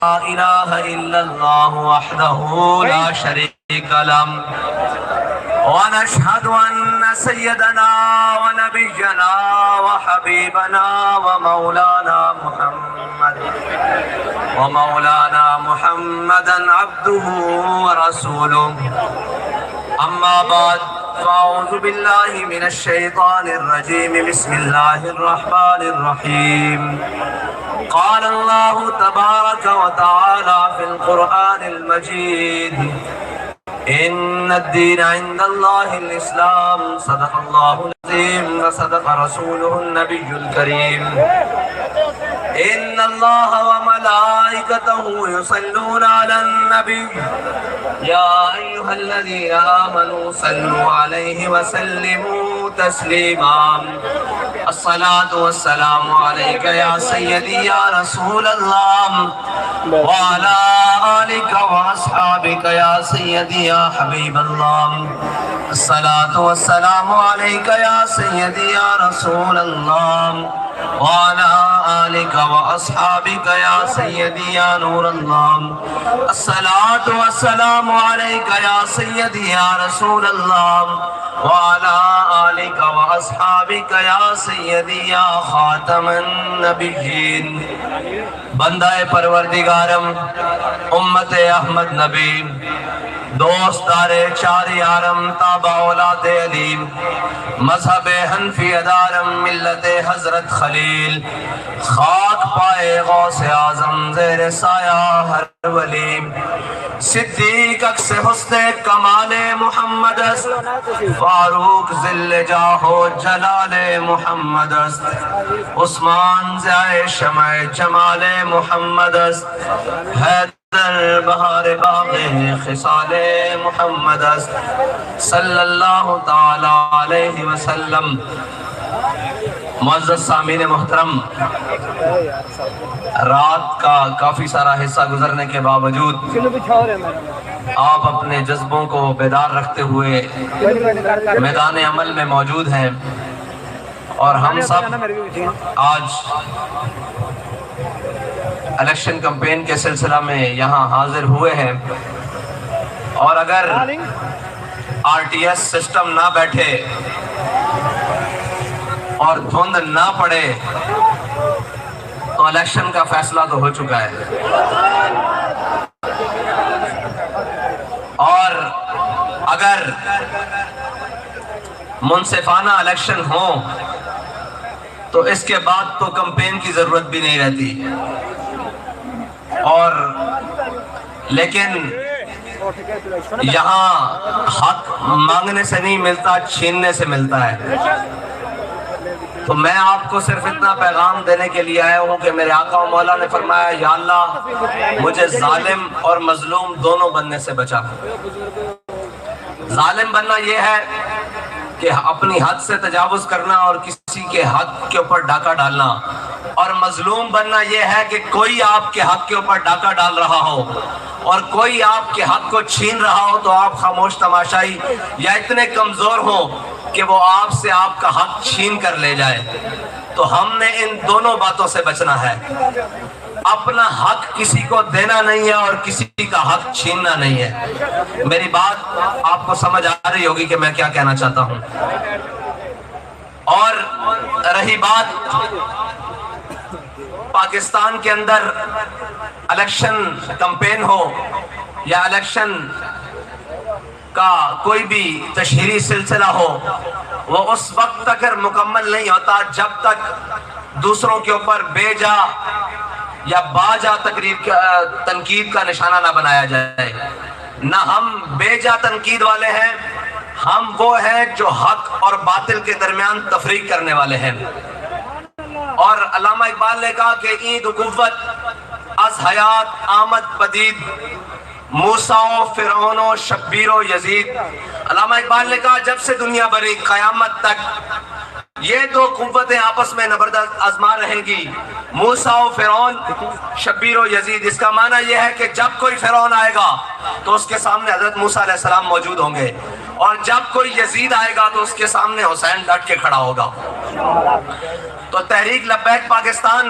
لا إله إلا الله وحده لا شريك له ونشهد أن سيدنا ونبينا وحبيبنا ومولانا محمدا عبده ورسوله. أما بعد فأعوذ بالله من الشيطان الرجيم. بسم الله الرحمن الرحيم. قال الله تبارك وتعالى في القرآن المجيد: إن الدين عند الله الإسلام. صدق الله العظيم وصدق رسوله النبي الكريم. إن الله وملائكته يصلون على النبي يا أيها الذين آمنوا صلوا عليه وسلموا تسليما. الصلاة والسلام عليك يا سيدي يا رسول الله وعلى آلك وأصحابك يا سيدي يا حبيب الله. الصلاة والسلام عليك يا سيدي يا رسول الله وعلى آلك وأصحابك يا سيدي يا نور الله. الصلاة والسلام عليك يا سيدي يا رسول الله وعلى آلك وأصحابك يا سيدي يا خاتم النبيين. بندہ پروردگارم، امت احمد نبی، دوست دار چار یارم، تابع اولاد علیم، مذہب حنفی ادارم، ملت حضرت خلیل، خاک پائے غوث اعظم، زیر سایہ ہر ولی، صدیق اکس حسن کمال محمد است، فاروق ذل جاہ و جلال محمد است، عثمان ضیاء شمع جمال محمد است، حیدر بہار باغ خصال محمد است، صلی اللہ تعالی علیہ وسلم. معزز سامعین محترم، رات کا کافی سارا حصہ گزرنے کے باوجود آپ اپنے جذبوں کو بیدار رکھتے ہوئے میدان عمل میں موجود ہیں، اور ہم سب آج الیکشن کمپین کے سلسلہ میں یہاں حاضر ہوئے ہیں. اور اگر آر ٹی ایس سسٹم نہ بیٹھے اور دھند نہ پڑے تو الیکشن کا فیصلہ تو ہو چکا ہے. اور اگر منصفانہ الیکشن ہو تو اس کے بعد تو کمپین کی ضرورت بھی نہیں رہتی. اور لیکن یہاں حق مانگنے سے نہیں ملتا، چھیننے سے ملتا ہے. تو میں آپ کو صرف اتنا پیغام دینے کے لیے آیا ہوں کہ میرے آقا و مولا نے فرمایا: یا اللہ مجھے ظالم اور مظلوم دونوں بننے سے بچا. ظالم بننا یہ ہے کہ اپنی حد سے تجاوز کرنا اور کسی کے حق کے اوپر ڈاکہ ڈالنا، اور مظلوم بننا یہ ہے کہ کوئی آپ کے حق کے اوپر ڈاکہ ڈال رہا ہو اور کوئی آپ کے حق کو چھین رہا ہو تو آپ خاموش تماشائی یا اتنے کمزور ہوں کہ وہ آپ سے آپ کا حق چھین کر لے جائے. تو ہم نے ان دونوں باتوں سے بچنا ہے. اپنا حق کسی کو دینا نہیں ہے اور کسی کا حق چھیننا نہیں ہے. میری بات آپ کو سمجھ آ رہی ہوگی کہ میں کیا کہنا چاہتا ہوں. اور رہی بات پاکستان کے اندر الیکشن کمپین ہو یا الیکشن کا کوئی بھی تشہیری سلسلہ ہو، وہ اس وقت تک مکمل نہیں ہوتا جب تک دوسروں کے اوپر بے جا یا باجا تنقید کا نشانہ نہ بنایا جائے. نہ ہم بے جا تنقید والے ہیں، ہم وہ ہیں جو حق اور باطل کے درمیان تفریق کرنے والے ہیں. اور علامہ اقبال نے کہا کہ عید قوت از حیات آمد پدید، موسیٰ و فرعون و شبیر و یزید. علامہ اقبال نے کہا جب سے دنیا بنی قیامت تک یہ دو قوتیں آپس میں نبرد آزما رہیں گی، موسیٰ و فرعون، شبیر و یزید. اس کا معنی یہ ہے کہ جب کوئی فرعون آئے گا تو اس کے سامنے حضرت موسیٰ علیہ السلام موجود ہوں گے، اور جب کوئی یزید آئے گا تو اس کے سامنے حسین ڈٹ کے کھڑا ہوگا. تو تحریک لبیک پاکستان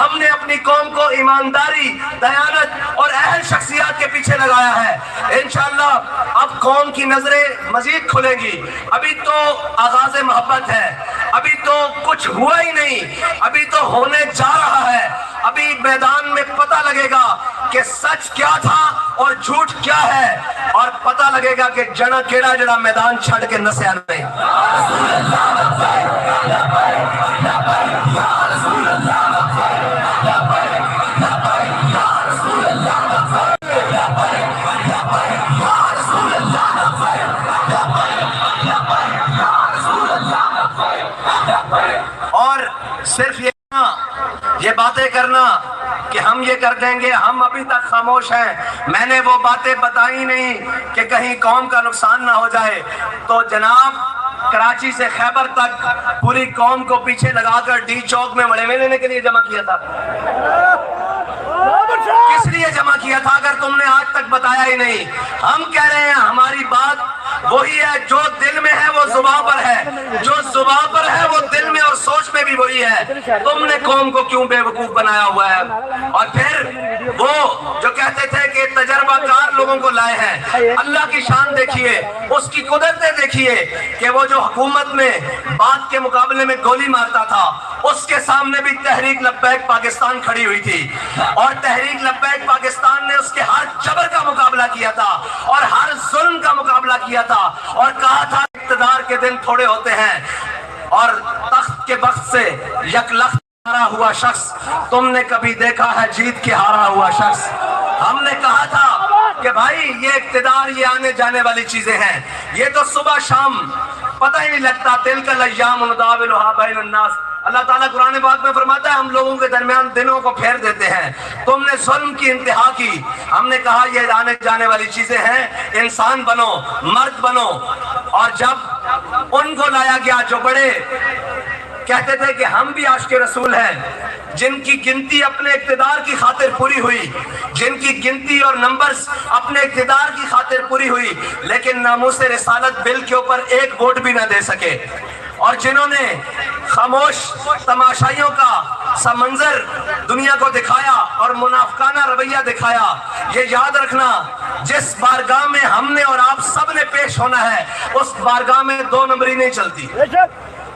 ہم نے اپنی قوم کو ایمانداری، دیانت اور اہل شخصیات کے پیچھے لگایا ہے۔ انشاءاللہ اب قوم کی نظریں مزید کھلیں گی۔ ابھی تو آغاز محبت ہے، ابھی تو کچھ ہوا ہی نہیں، ابھی تو ہونے جا رہا ہے۔ ابھی میدان میں پتہ لگے گا کہ سچ کیا تھا اور جھوٹ کیا ہے، اور پتہ لگے گا کہ جنا کیڑا جڑا میدان چھڑ کے نسیا نہیں۔ اور صرف یہ باتیں کرنا کہ ہم یہ کر دیں گے، ہم ابھی تک خاموش ہیں۔ میں نے وہ باتیں بتائی نہیں کہ کہیں قوم کا نقصان نہ ہو جائے۔ تو جناب کراچی سے خیبر تک پوری قوم کو پیچھے لگا کر ڈی چوک میں وڑے لینے کے لیے جمع کیا تھا۔ کس لیے جمع کیا تھا اگر تم نے آج تک بتایا ہی نہیں؟ ہم کہہ رہے ہیں ہماری بات وہی ہے، جو دل میں ہے وہ زبان پر ہے، جو زبان پر ہے وہ دل میں اور سوچ میں بھی وہی ہے۔ تم نے قوم کو کیوں بے وقوف بنایا ہوا ہے؟ اور پھر وہ جو کہتے تھے کہ تجربہ کار لوگوں کو لائے ہیں، اللہ کی شان دیکھیے، اس کی قدرتیں دیکھیے کہ وہ جو حکومت میں بات کے مقابلے میں گولی مارتا تھا، اس کے سامنے بھی تحریک لبیک پاکستان کھڑی ہوئی تھی، اور تحریک لبیک پاکستان نے اس کے ہر جبر کا مقابلہ کیا تھا اور ہر ظلم کا مقابلہ کیا تھا، اور کہا تھا اقتدار کے دن تھوڑے ہوتے ہیں اور تخت کے وقت سے یک لخت ہارا ہوا شخص تم نے کبھی دیکھا ہے جیت کے ہارا ہوا شخص؟ ہم نے کہا تھا کہ بھائی یہ اقتدار یہ آنے جانے والی چیزیں ہیں، یہ تو صبح شام پتہ ہی نہیں لگتا۔ تلک الایام نداولها بین الناس، اللہ تعالیٰ قرآن پاک میں فرماتا ہے ہم لوگوں کے درمیان دنوں کو پھیر دیتے ہیں۔ تم نے ظلم کی انتہا کی، ہم نے کہا یہ آنے جانے والی چیزیں ہیں، انسان بنو، مرد بنو۔ اور جب ان کو لایا گیا جو بڑے کہتے تھے کہ ہم بھی عاشق رسول ہیں، جن کی گنتی اپنے اقتدار کی خاطر پوری ہوئی، جن کی گنتی اور نمبرز اپنے اقتدار کی خاطر پوری ہوئی، لیکن ناموس رسالت بل کے اوپر ایک ووٹ بھی نہ دے سکے، اور جنہوں نے خاموش تماشائیوں کا سا منظر دنیا کو دکھایا اور منافقانہ رویہ دکھایا۔ یہ یاد رکھنا جس بارگاہ میں ہم نے اور آپ سب نے پیش ہونا ہے، اس بارگاہ میں دو نمبری نہیں چلتی۔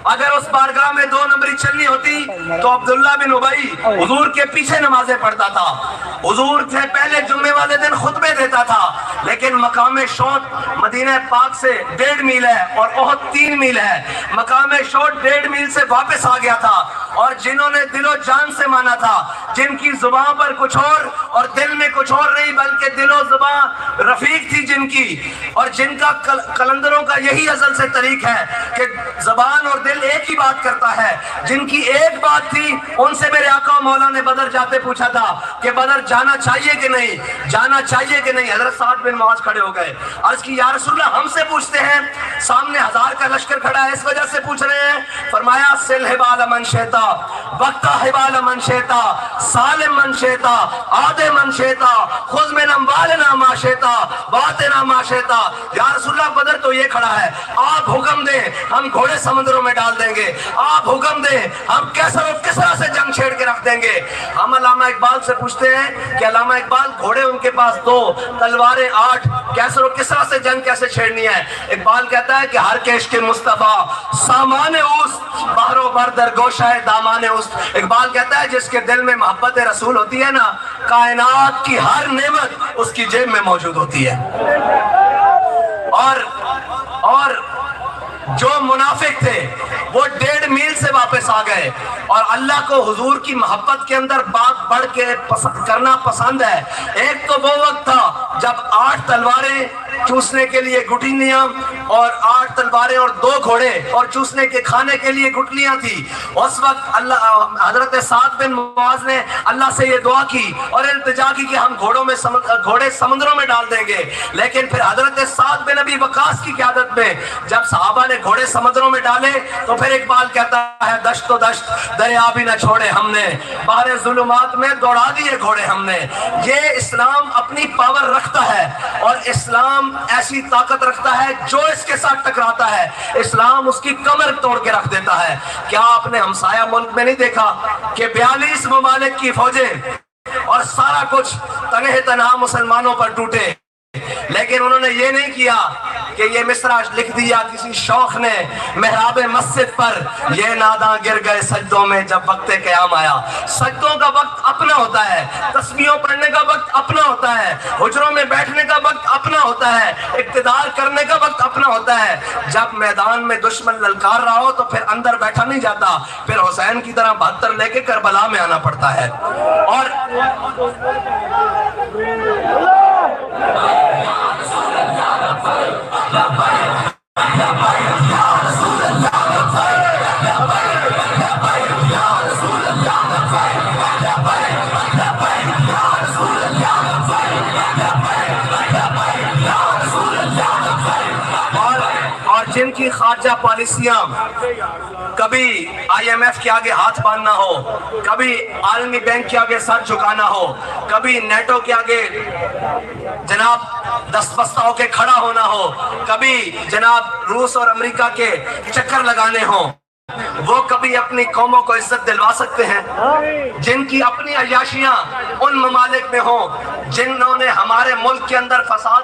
اگر اس بارگاہ میں دو نمبری چلنی ہوتی تو عبداللہ بن ابی حضور کے پیچھے نمازیں پڑھتا تھا، حضور سے پہلے جمعے والے دن خطبے دیتا تھا، لیکن مقام شوط مدینہ پاک سے 1.5 میل ہے اور احد 3 میل ہے، مقام شوط 1.5 میل سے واپس آ گیا تھا، اور جنہوں نے دل و جان سے مانا تھا، جن کی زبان پر کچھ اور دل میں کچھ اور نہیں بلکہ دل و زبان رفیق تھی جن کی، اور جن کا قلندروں کا یہی ازل سے طریق ہے کہ زبان اور دل ایک ہی بات کرتا ہے، جن کی ایک بات تھی، ان سے میرے آقا مولا نے بدر جاتے پوچھا تھا کہ بدر جانا چاہیے کہ نہیں، جانا چاہیے کہ نہیں؟ حضرت سعد بن معاذ کھڑے ہو گئے، عرض کی یا رسول اللہ ہم سے پوچھتے ہیں، سامنے 1000 کا لشکر کھڑا ہے اس وجہ سے پوچھ رہے ہیں؟ فرمایا سل حبال من شیتا وقتا حبال من شیتا سالم من شیتا آدے من شیتا خذ من اموالنا ما شیتا واتنا ما شیتا۔ یا رسول اللہ بدر تو یہ کھڑا ہے، آپ حکم دیں ہم گھوڑے سمندروں میں ڈال دیں گے، آپ حکم دیں ہم کیسر و کسرا سے جنگ چھیڑ کے رکھ دیں گے۔ ہم علامہ اقبال سے پوچھتے ہیں کہ علامہ اقبال گھوڑے ان کے پاس 2 تلواریں 8، کیسر و کسرا سے جنگ کیسے چھیڑنی ہے؟ اقبال کہتا ہے کہ ہر کیش کے مصطفیٰ سامان اوست بحر و بر در گوشہ دامان اوست۔ اقبال کہتا ہے جس کے دل میں محبت رسول ہوتی ہے نا، کائنات کی ہر نعمت اس کی جیب میں موجود ہوتی ہے۔ اور جو منافق تھے وہ 1.5 میل سے واپس آ گئے، اور اللہ کو حضور کی محبت کے اندر بات بڑھ کے کرنا پسند ہے۔ ایک تو وہ وقت تھا جب 8 تلواریں چوسنے کے لیے گٹھلیاں اور 8 تلواریں اور 2 گھوڑے اور چوسنے کے کھانے کے لیے گٹھلیاں تھی، اس وقت اللہ حضرت سعد بن معاذ نے اللہ سے یہ دعا کی اور التجا کی کہ ہم گھوڑے سمندروں میں ڈال دیں گے، لیکن پھر حضرت سعد بن ابی وقاص کی قیادت میں جب صحابہ نے گھوڑے سمندروں میں ڈالے تو پھر اقبال کہتا ہے دشت و دشت دریا بھی نہ چھوڑے ہم نے، باہر ظلمات میں دوڑا دیے گھوڑے ہم نے۔ یہ اسلام اپنی پاور رکھتا ہے، اور اسلام ایسی طاقت رکھتا ہے جو اس کے ساتھ ٹکرا آتا ہے اسلام اس کی کمر توڑ کے رکھ دیتا ہے۔ کیا آپ نے ہمسایہ ملک میں نہیں دیکھا کہ 42 ممالک کی فوجیں اور سارا کچھ تنہے تنہا مسلمانوں پر ٹوٹے، لیکن انہوں نے یہ نہیں کیا کہ یہ مصرع لکھ دیا کسی شوخ نے محراب مسجد پر، یہ ناداں گر گئے سجدوں میں جب وقت قیام آیا۔ سجدوں کا وقت اپنا ہوتا ہے، تسبیحوں پڑھنے کا وقت اپنا ہوتا ہے، حجروں میں بیٹھنے کا وقت اپنا ہوتا ہے، اقتدار کرنے کا وقت اپنا ہوتا ہے۔ جب میدان میں دشمن للکار رہا ہو تو پھر اندر بیٹھا نہیں جاتا، پھر حسین کی طرح 72 لے کے کربلا میں آنا پڑتا ہے۔ اور جن کی خارجہ پالیسیاں کبھی IMF کے آگے ہاتھ باندھنا ہو، کبھی عالمی بینک کے آگے سر جھکانا ہو، کبھی نیٹو کے آگے جناب دست بستہ ہو کے کھڑا ہونا ہو، کبھی جناب روس اور امریکہ کے چکر لگانے ہوں، وہ کبھی اپنی قوموں کو عزت دلوا سکتے ہیں؟ جن کی اپنی عیاشیاں ان ممالک میں ہوں جنہوں نے ہمارے ملک کے اندر فساد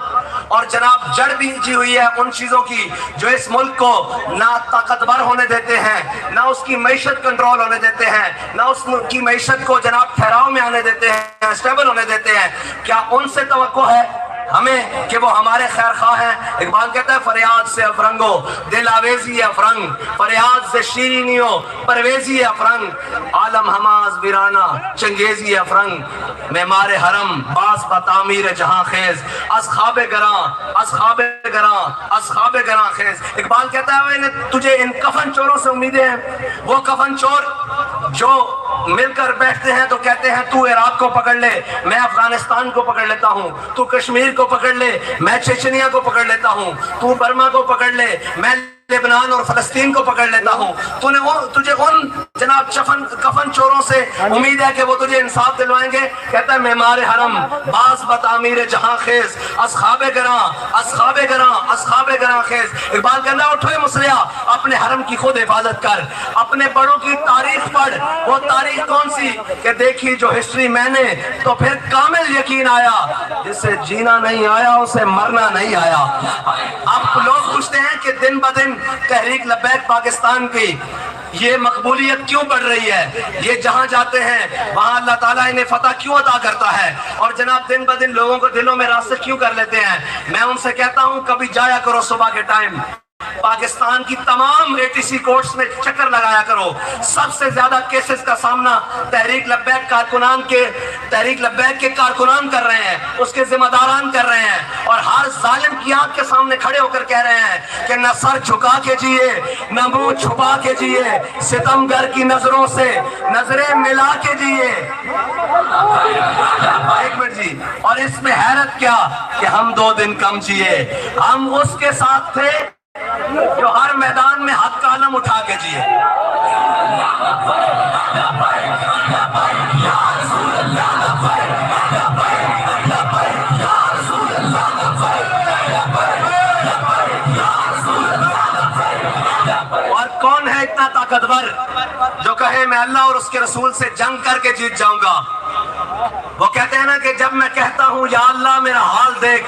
اور جناب جڑ بیجی ہوئی ہے ان چیزوں کی جو اس ملک کو نہ طاقتور ہونے دیتے ہیں، نہ اس کی معیشت کنٹرول ہونے دیتے ہیں، نہ اس کی معیشت کو جناب ٹھہراؤ میں آنے دیتے ہیں، اسٹیبل ہونے دیتے ہیں، کیا ان سے توقع ہے ہمیں کہ وہ ہمارے خیر خواہ ہیں؟ اقبال کہتا ہے فریاد سے افرنگو دل آویزی افرنگ، فریاد سے شیرینیو پرویزی افرنگ، عالم ہماز ویرانہ چنگیزی افرنگ، معمار حرم باز بتعمیر جہاں خیز، از خواب گراں از خواب گراں از خواب گراں خیز۔ اقبال کہتا ہے تجھے ان کفن چوروں سے امیدیں ہیں، وہ کفن چور جو مل کر بیٹھتے ہیں تو کہتے ہیں تو عراق کو پکڑ لے میں افغانستان کو پکڑ لیتا ہوں، تو کشمیر کو پکڑ لے میں چچنیا کو پکڑ لیتا ہوں، تو برما کو پکڑ لے میں لبنان اور فلسطین کو پکڑ لیتا ہوں۔ تجھے ان جناب کفن چوروں سے امید ہے کہ وہ تجھے انصاف دلوائیں گے؟ کہتا ہے معمار حرم باز بتعمیر جہاں خیز، از خواب گراں از خواب گراں از خواب گراں خیز۔ اقبال کہتا ہے اٹھوئے مسلح اپنے حرم کی خود حفاظت کر، اپنے بڑوں کی تاریخ پڑھ۔ وہ تاریخ کون سی کہ دیکھی جو ہسٹری میں نے تو پھر کامل یقین آیا، جسے جینا نہیں آیا اسے مرنا نہیں آیا۔ اب لوگ پوچھتے ہیں کہ دن بدن تحریک لبیک پاکستان کی یہ مقبولیت کیوں بڑھ رہی ہے، یہ جہاں جاتے ہیں وہاں اللہ تعالیٰ انہیں فتح کیوں عطا کرتا ہے، اور جناب دن بدن لوگوں کو دلوں میں راسخ کیوں کر لیتے ہیں؟ میں ان سے کہتا ہوں کبھی جایا کرو صبح کے ٹائم پاکستان کی تمام ATC کورٹس میں چکر لگایا کرو۔ سب سے زیادہ کیسز کا سامنا تحریک لبیک کے کارکنان کر رہے ہیں، اس کے ذمہ داران کر رہے ہیں، اور ہر ظالم کی آنکھ کے سامنے کھڑے ہو کر کہہ رہے ہیں کہ نہ سر جھکا کے جیے نہ منہ چھپا کے جیے، ستمگر کی نظروں سے نظریں ملا کے جیے۔ ایک منٹ جی، اور اس میں حیرت کیا کہ ہم 2 دن کم جیے، ہم اس کے ساتھ تھے جو ہر میدان میں حق کا علم اٹھا کے جیے۔ اور کون ہے اتنا طاقتور جو کہے میں اللہ اور اس کے رسول سے جنگ کر کے جیت جاؤں گا؟ وہ کہتے ہیں نا کہ جب میں کہتا ہوں یا اللہ میرا حال دیکھ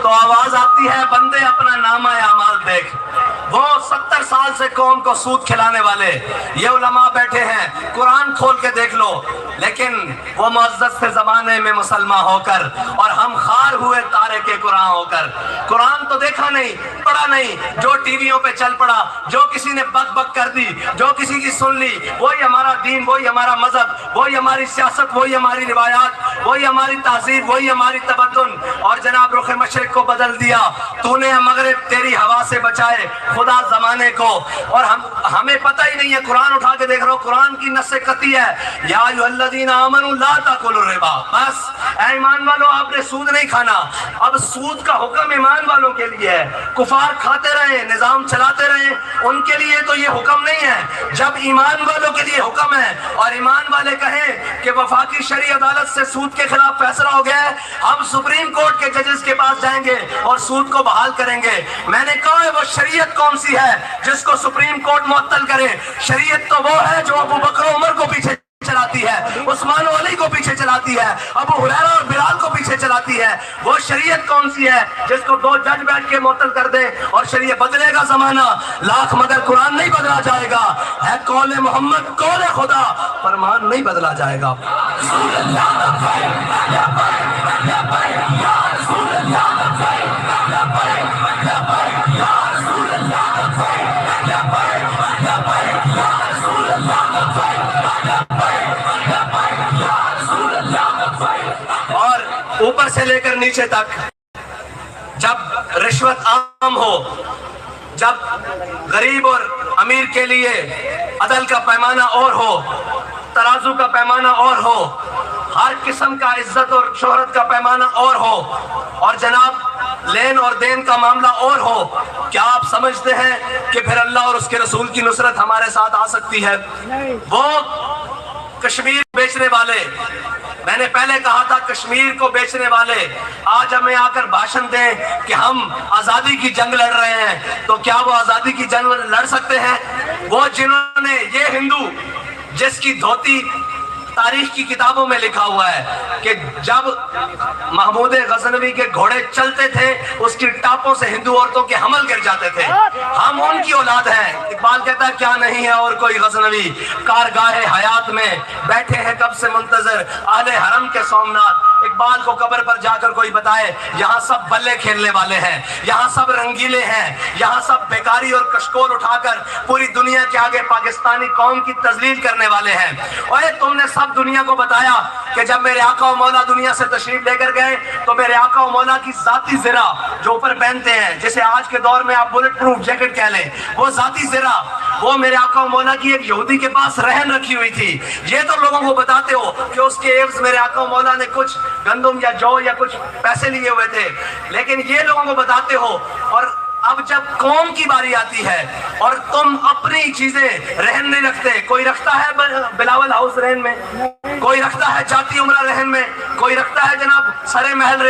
تو آواز آتی ہے بندے اپنا نامہ اعمال دیکھ۔ وہ 70 سال سے قوم کو سود کھلانے والے یہ علماء بیٹھے ہیں، قرآن کھول کے دیکھ لو، لیکن وہ معزز سے زمانے میں مسلمان ہو کر اور ہم خار ہوئے تارے کے قرآن ہو کر قرآن تو دیکھا نہیں پڑھا نہیں، جو ٹی ویوں پہ چل پڑا، جو کسی نے بک بک کر دی، جو کسی کی سن لی، وہی ہمارا دین، وہی ہمارا مذہب، وہی ہماری سیاست، وہی ہماری روایات، وہی ہماری تہذیب، وہی ہماری تمدن، اور جناب رخ مشرق کو بدل دیا۔ تو نے مغرب تیری ہوا سے بچائے خدا زمانے کو، اور ہمیں پتہ ہی نہیں ہے۔ قرآن اٹھا کے دیکھ رہا ہوں، قرآن کی نص قطعی ہے یا ایھا الذین آمنوا لا تاکلوا الربا، بس اے ایمان والوں آپ نے سود نہیں کھانا. اب سود کا حکم ایمان والوں کے لیے ہے. کفار کھاتے رہیں, نظام چلاتے رہیں, ان کے لیے تو یہ حکم نہیں ہے. جب ایمان والوں کے لیے حکم ہے اور ایمان والے کہیں کہ وفاقی شرعی عدالت سے سود کے خلاف فیصلہ ہو گیا ہے, ہم سپریم کورٹ کے ججز کے پاس جائیں گے اور سود کو بحال کریں گے. میں نے کہا ہے وہ شریعت کون سی ہے جس کو سپریم کورٹ معطل کرے؟ شریعت تو وہ ہے جو ابو بکر و عمر کو پیچھے چلاتی ہے, عثمان و علی کو پیچھے چلاتی ہے, ابو ہریرہ اور بلال کو پیچھے چلاتی ہے. وہ شریعت کون سی ہے جس کو 2 جج بیٹھ کے معطل کر دے؟ اور شریعت بدلے گا زمانہ لاکھ مگر قرآن نہیں بدلا جائے گا. ہے قول محمد قول خدا, فرمان نہیں بدلا جائے گا. اور اوپر سے لے کر نیچے تک جب رشوت عام ہو, جب غریب اور امیر کے لیے عدل کا پیمانہ اور ہو, ترازو کا پیمانہ اور ہو, ہر قسم کا عزت اور شہرت کا پیمانہ اور ہو, اور جناب لین اور دین کا معاملہ اور ہو, کیا آپ سمجھتے ہیں کہ پھر اللہ اور اس کے رسول کی نصرت ہمارے ساتھ آ سکتی ہے؟ وہ کشمیر بیچنے والے, میں نے پہلے کہا تھا کشمیر کو بیچنے والے آج ہمیں آ کر بھاشن دیں کہ ہم آزادی کی جنگ لڑ رہے ہیں, تو کیا وہ آزادی کی جنگ لڑ سکتے ہیں؟ وہ جنہوں نے, یہ ہندو جس کی دھوتی تاریخ کی کتابوں میں لکھا ہوا ہے کہ جب محمود غزنوی کے گھوڑے چلتے تھے اس کی ٹاپوں سے ہندو عورتوں کے حمل گر جاتے تھے, ہم ان کی اولاد ہیں. اقبال کہتا ہے کیا نہیں ہے اور کوئی غزنوی, کارگاہ حیات میں بیٹھے ہیں کب سے منتظر اہل حرم کے سومناتھ. اقبال کو قبر پر جا کر کوئی بتائے یہاں سب بلے کھیلنے والے ہیں, یہاں سب رنگیلے ہیں, یہاں سب بیکاری اور کشکول اٹھا کر پوری دنیا کے آگے پاکستانی قوم کی تذلیل کرنے والے ہیں. اور تم نے سب دنیا کو بتایا کہ جب میرے آقا و مولا دنیا سے تشریف لے کر گئے تو میرے آقا و مولا کی ذاتی زرہ جو اوپر پہنتے ہیں, جسے آج کے دور میں آپ بلٹ پروف جیکٹ کہہ لیں, وہ ذاتی زرہ وہ میرے آقا و مولا کی ایک یہودی کے پاس رہن رکھی ہوئی تھی. یہ تو لوگوں کو بتاتے ہو کہ اس کے عوض میرے آقا و مولا نے کچھ گندم یا جو یا کچھ پیسے لیے ہوئے تھے, لیکن یہ لوگوں کو بتاتے ہو. اور اب جب قوم کی باری آتی ہے اور تم اپنی چیزیں رہن نہیں رکھتے, کوئی رکھتا ہے بلاول ہاؤس رہن میں, کوئی رکھتا ہے جاتی عمرہ رہن میں, کوئی رکھتا ہے جناب سرے محل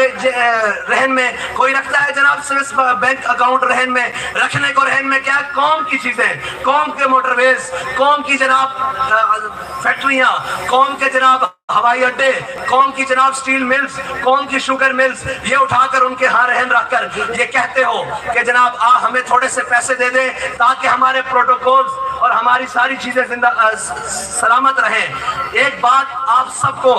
رہن میں, کوئی رکھتا ہے جناب سوئس بینک اکاؤنٹ رہن میں. رکھنے کو رہن میں کیا؟ قوم کی چیزیں, قوم کے موٹر ویز, قوم کی جناب فیکٹریاں, قوم کے جناب ہوائی اڈے, قوم کی جناب سٹیل ملز, قوم کی شوگر ملز, یہ اٹھا کر ان کے ہاں رہن رکھ کر یہ کہتے ہو کہ جناب ہمیں تھوڑے سے پیسے دے دیں تاکہ ہمارے پروٹوکولز اور ہماری ساری چیزیں زندہ سلامت رہیں. ایک بات آپ سب کو,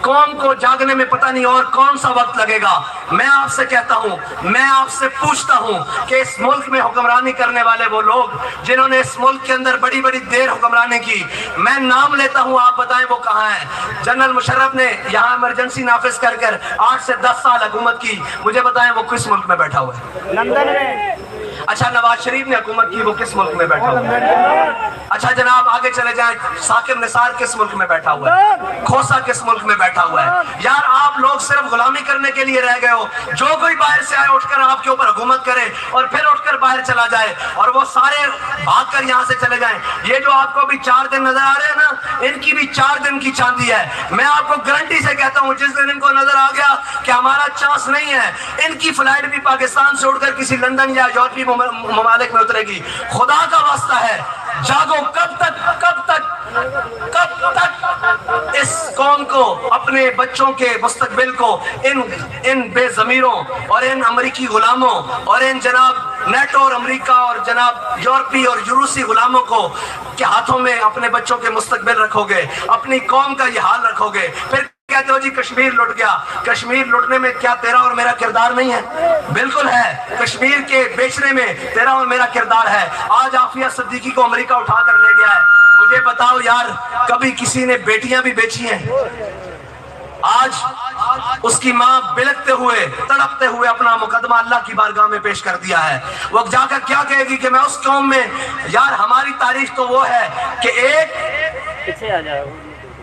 قوم کو جاگنے میں پتہ نہیں اور کون سا وقت لگے گا. میں آپ سے کہتا ہوں, میں آپ سے پوچھتا ہوں کہ اس ملک میں حکمرانی کرنے والے وہ لوگ جنہوں نے اس ملک کے اندر بڑی بڑی دیر حکمرانی کی, میں نام لیتا ہوں, آپ بتائیں وہ کہاں ہیں؟ جنرل مشرف نے یہاں ایمرجنسی نافذ کر 8 سے 10 سال حکومت کی, مجھے بتائیں وہ کس ملک میں بیٹھا ہوا ہے؟ لندن میں. اچھا نواز شریف نے حکومت کی, وہ کس ملک میں بیٹھا ہوا ہے؟ اچھا جناب آگے چلے جائیں, ثاقب نثار کس ملک میں بیٹھا ہوا ہے؟ کھوسا کس ملک میں بیٹھا ہوا ہے؟ یار آپ لوگ صرف غلامی کرنے کے لیے رہ گئے ہو. جو کوئی باہر سے آئے اٹھ کر آپ کے اوپر حکومت کرے اور پھر اٹھ کر باہر چلا جائے اور وہ سارے بھاگ کر یہاں سے چلے جائیں. یہ جو آپ کو ابھی 4 دن نظر آ رہے ہیں نا, ان کی بھی 4 دن کی چاندی ہے. میں آپ کو گارنٹی سے کہتا ہوں جس دن ان کو نظر آ گیا کہ ہمارا چانس نہیں ہے, ان کی فلائٹ بھی پاکستان سے اڑ کر کسی لندن یا یورپی ممالک میں اترے گی. خدا کا واسطہ ہے, جاگو. کب تک کب تک کب تک اس قوم کو, اپنے بچوں کے مستقبل کو ان بے ضمیروں اور ان امریکی غلاموں اور ان جناب نیٹو اور امریکہ اور جناب یورپی اور یوروسی غلاموں کو کے ہاتھوں میں اپنے بچوں کے مستقبل رکھو گے, اپنی قوم کا یہ حال رکھو گے, پھر کہتے ہو جی کشمیر لٹ گیا. کشمیر لٹنے میں کیا تیرا اور میرا کردار نہیں ہے؟ بالکل ہے. کشمیر کے بیچنے میں تیرا اور میرا کردار ہے. آج عافیہ صدیقی کو امریکہ اٹھا کر لے گیا ہے. مجھے بتاؤ یار, کبھی کسی نے بیٹیاں بھی بیچی ہیں؟ آج اس کی ماں بلکتے ہوئے تڑپتے ہوئے اپنا مقدمہ اللہ کی بارگاہ میں پیش کر دیا ہے. وہ جا کر کیا کہے گی کہ میں اس قوم میں, یار ہماری تاریخ تو وہ ہے کہ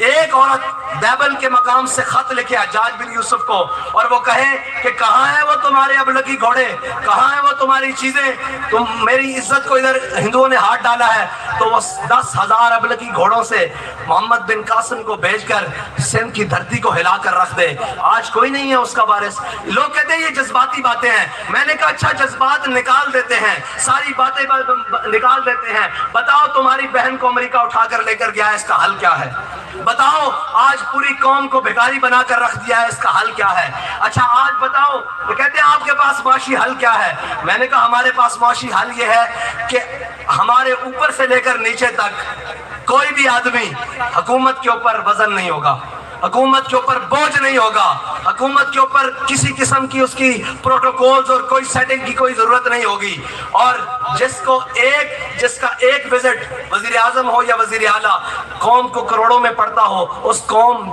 ایک عورت بیبل کے مقام سے خط لکھے حجاج بن یوسف کو اور وہ کہے کہ کہاں ہے وہ تمہارے ابلکی گھوڑے، کہاں ہے وہ تمہاری چیزیں، تم میری عزت کو ادھر ہندوؤں نے ہاتھ ڈالا ہے، تو وہ 10,000 ابلکی گھوڑوں سے محمد بن قاسم کو بھیج کر سندھ کی دھرتی کو ہلا کر رکھ دے۔ آج کوئی نہیں ہے اس کا وارث۔ لوگ کہتے ہیں یہ جذباتی باتیں ہیں، میں نے کہا اچھا جذبات نکال دیتے ہیں، ساری باتیں نکال دیتے ہیں، بتاؤ تمہاری بہن کو امریکہ اٹھا کر لے کر گیا ہے، اس کا حل کیا ہے؟ بتاؤ آج پوری قوم کو بھکاری بنا کر رکھ دیا ہے، اس کا حل کیا ہے؟ اچھا آج بتاؤ، وہ کہتے ہیں آپ کے پاس معاشی حل کیا ہے؟ میں نے کہا ہمارے پاس معاشی حل یہ ہے کہ ہمارے اوپر سے لے کر نیچے تک کوئی بھی آدمی حکومت کے اوپر وزن نہیں ہوگا، حکومت کے اوپر بوجھ نہیں ہوگا، حکومت کے اوپر کسی قسم کی اس کی پروٹوکولز اور کوئی سیٹنگ کی کوئی ضرورت نہیں ہوگی، اور جس کا ایک وزٹ وزیر اعظم ہو یا وزیر اعلیٰ قوم کو کروڑوں میں پڑتا ہو، اس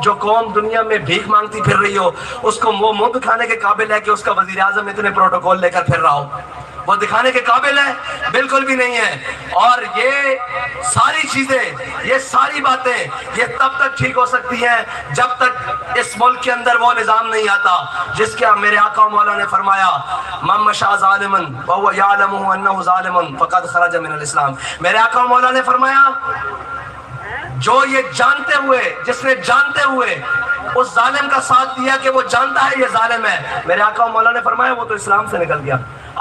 جو قوم دنیا میں بھیک مانگتی پھر رہی ہو، اس کو وہ منہ دکھانے کے قابل ہے کہ اس کا وزیر اعظم اتنے پروٹوکول لے کر پھر رہا ہو؟ وہ دکھانے کے قابل ہے؟ بالکل بھی نہیں ہے۔ اور یہ ساری چیزیں، یہ ساری باتیں یہ تب تک ٹھیک ہو سکتی ہیں جب تک اس ملک کے اندر وہ نظام نہیں آتا جس کے میرے آقا و مولا نے فرمایا من مشى ظالما وهو يعلم انه ظالم فقد خرج من الاسلام۔ میرے آقا و مولا نے فرمایا جو یہ جانتے ہوئے، جس نے جانتے ہوئے اس ظالم کا ساتھ دیا کہ وہ جانتا ہے یہ ظالم ہے، میرے آقا و مولا نے فرمایا وہ تو اسلام سے نکل گیا۔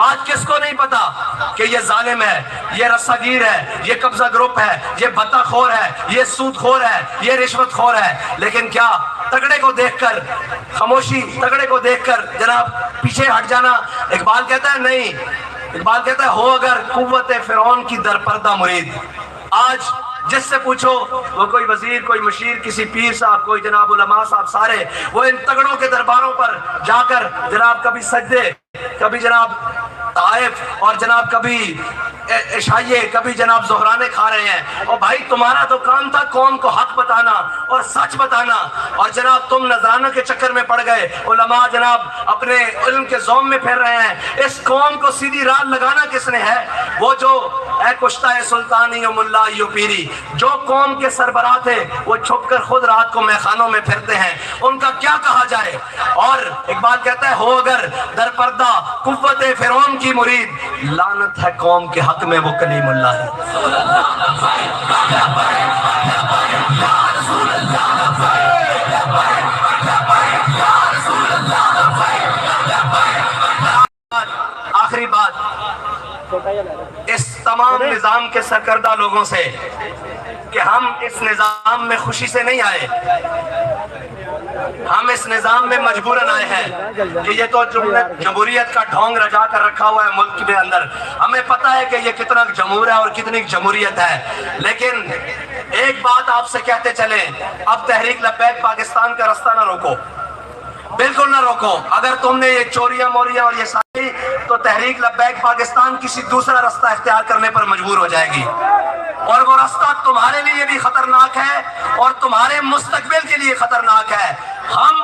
آج کس کو نہیں پتا کہ یہ ظالم ہے، یہ رساگیر ہے، یہ قبضہ گروپ ہے، یہ بھتہ خور ہے، یہ سود خور ہے، یہ رشوت خور ہے، لیکن کیا تگڑے کو دیکھ کر خاموشی، تگڑے کو دیکھ کر جناب پیچھے ہٹ جانا؟ اقبال کہتا ہے نہیں، اقبال کہتا ہے ہو اگر قوت فرعون کی در پردہ مرید۔ آج جس سے پوچھو، وہ کوئی وزیر، کوئی مشیر، کسی پیر صاحب، کوئی جناب علماء صاحب، سارے وہ ان تگڑوں کے درباروں پر جا کر جناب کبھی سجدے، کبھی جناب طائف، اور جناب کبھی عشائیے، کبھی جناب زہرانے کھا رہے ہیں۔ اور بھائی تمہارا تو کام تھا قوم کو حق بتانا اور سچ بتانا، اور جناب تم نذرانہ کے چکر میں پڑ گئے، علماء جناب اپنے علم کے زوم میں پھر رہے ہیں۔ اس قوم کو سیدھی راہ لگانا کس نے ہے؟ وہ جو اے کشتہ سلطانی و ملا یو پیری، جو قوم کے سربراہ تھے وہ چھپ کر خود رات کو میخانوں میں پھرتے ہیں، ان کا کیا کہا جائے؟ اور اقبال کہتا ہے ہو اگر در پردہ قوت فرعون کی مرید، لعنت ہے قوم کے حق میں وہ کلیم اللہ ہے۔ آخری بات اس تمام نظام کے سرکردہ لوگوں سے کہ ہم اس نظام میں خوشی سے نہیں آئے، ہم اس نظام میں مجبوراً آئے ہیں کہ یہ تو جمہوریت کا ڈھونگ رجا کر رکھا ہوا ہے ملک کے اندر، ہمیں پتہ ہے کہ یہ کتنا جمہور ہے اور کتنی جمہوریت ہے، لیکن ایک بات آپ سے کہتے چلیں، اب تحریک لبیک پاکستان کا رستہ نہ روکو، بالکل نہ روکو۔ اگر تم نے یہ چوریاں موریاں اور یہ ساری، تو تحریک لبیک پاکستان کسی دوسرا رستہ اختیار کرنے پر مجبور ہو جائے گی، اور وہ رستہ تمہارے لیے بھی خطرناک ہے اور تمہارے مستقبل کے لیے خطرناک ہے۔ ہم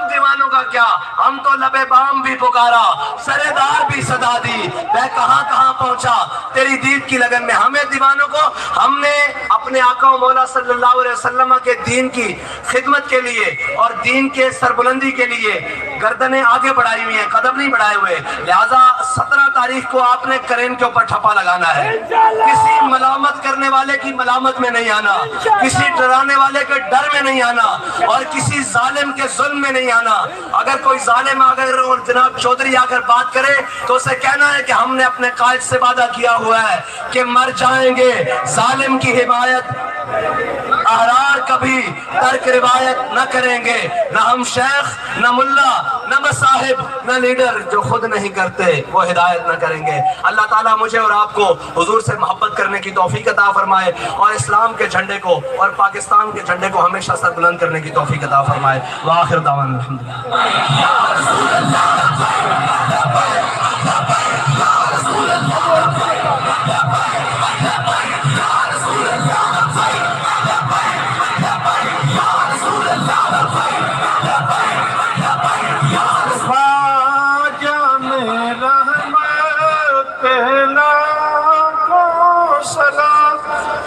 دیوانوں کا کیا، ہم تو لبے بام بھی پکارا، سرے دار بھی صدا دی، میں کہاں کہاں پہنچا تیری دید کی لگن میں۔ ہمیں دیوانوں کو، ہم نے اپنے آقا و مولا صلی اللہ علیہ وسلم کے دین کی خدمت کے لیے اور دین کے سربلندی کے لیے گردنیں آگے بڑھائی ہوئی ہیں، قدم نہیں بڑھائے ہوئے، لہٰذا 17 تاریخ کو آپ نے کرین کے اوپر ٹھپا لگانا ہے، کسی ملامت کرنے والے کی ملامت میں نہیں آنا، کسی ڈرانے والے کے ڈر میں نہیں آنا، اور کسی ظالم کے ظلم میں نہیں آنا۔ اگر کوئی ظالم اور جناب چودھری آ کر بات کرے تو اسے کہنا ہے کہ ہم نے اپنے قائد سے وعدہ کیا ہوا ہے کہ مر جائیں گے ظالم کی حمایت، احرار کبھی ترک روایت نہ کریں گے، نہ ہم شیخ، نہ ملا، نہ مصاحب، نہ لیڈر، جو خود نہیں کرتے وہ ہدایت نہ کریں گے۔ اللہ تعالیٰ مجھے اور آپ کو حضور سے محبت کرنے کی توفیق عطا فرمائے، اور اسلام کے جھنڈے کو اور پاکستان کے جھنڈے کو ہمیشہ سر بلند کرنے کی توفیق عطا فرمائے۔ وآخر دعوانا الحمدللہ۔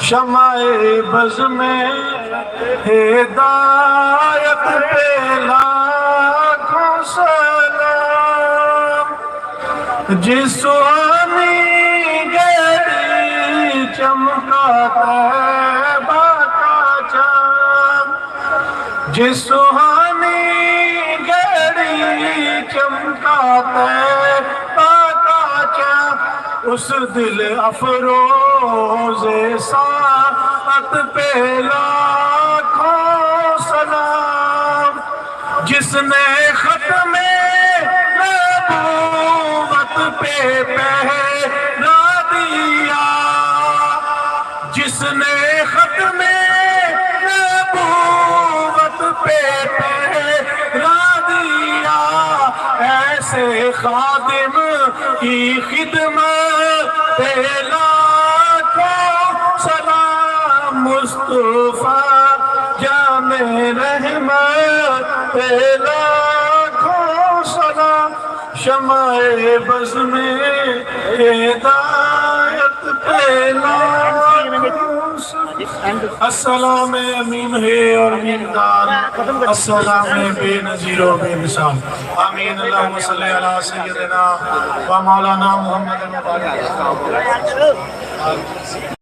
شمع بز میں ہدایت پہ لاکھوں سلام، جس سہانی گھڑی چمکا طیبہ کا چاند، جس سہانی گھڑی چمکا طیبہ کا چاند، اس دل افروز ساعت پہ لاکھوں سلام، جس نے ختم نبوت پہ پہرا دیا، جس نے ختم نبوت پہ پہرا دیا، ایسے خادم کی خدمت پہ لاکھوں سلام، مصطفیٰ جامع رحمت پہ لاکھوں سلام، شمع بز میں ہدایت پہ لاکھوں سلام، السلام امین ہے اور امین دار، السلام بے نظیر و بے مثال، آمین۔ اللہم صلی علی سیدنا و مولانا محمد